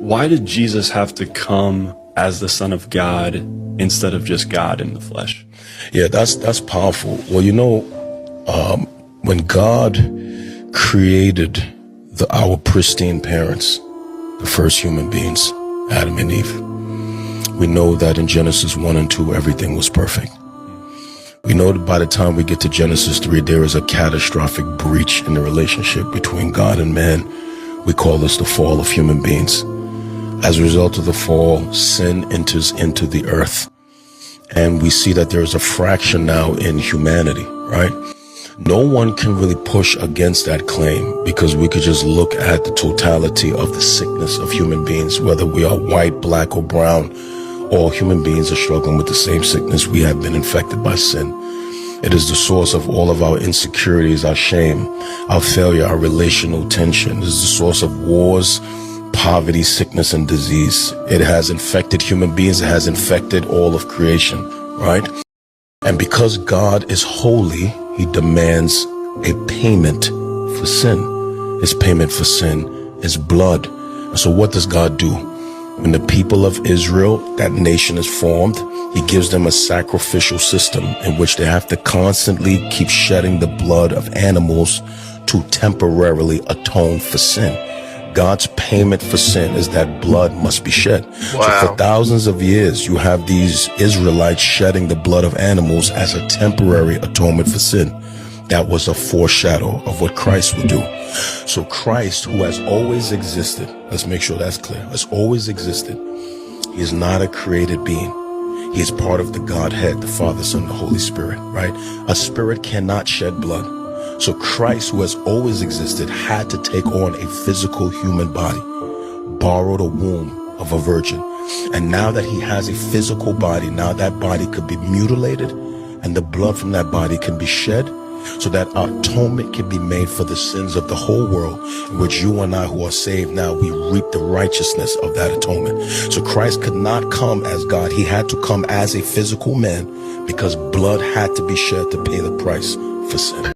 Why did Jesus have to come as the Son of God instead of just God in the flesh? Yeah, that's powerful. Well, when God created our pristine parents, the first human beings, Adam and Eve, we know that in Genesis 1 and 2, everything was perfect. We know that by the time we get to Genesis 3, there is a catastrophic breach in the relationship between God and man. We call this the fall of human beings. As a result of the fall, sin enters into the earth. And we see that there is a fraction now in humanity, right? No one can really push against that claim, because we could just look at the totality of the sickness of human beings, whether we are white, black, or brown. All human beings are struggling with the same sickness. We have been infected by sin. It is the source of all of our insecurities, our shame, our failure, our relational tension. It is the source of wars, poverty, sickness, and disease. It has infected human beings. It has infected all of creation, right? And because God is holy, he demands a payment for sin. His payment for sin is blood. And so what does God do? When the people of Israel, that nation, is formed, he gives them a sacrificial system in which they have to constantly keep shedding the blood of animals to temporarily atone for sin. God's payment for sin is that blood must be shed. Wow. So for thousands of years, you have these Israelites shedding the blood of animals as a temporary atonement for sin. That was a foreshadow of what Christ would do. So Christ, who has always existed, let's make sure that's clear, has always existed. He is not a created being. He is part of the Godhead, the Father, Son, and the Holy Spirit, right? A spirit cannot shed blood. So Christ, who has always existed, had to take on a physical human body, borrowed a womb of a virgin. And now that he has a physical body, now that body could be mutilated and the blood from that body can be shed, so that atonement can be made for the sins of the whole world, in which you and I who are saved now, we reap the righteousness of that atonement. So Christ could not come as God. He had to come as a physical man, because blood had to be shed to pay the price for sin.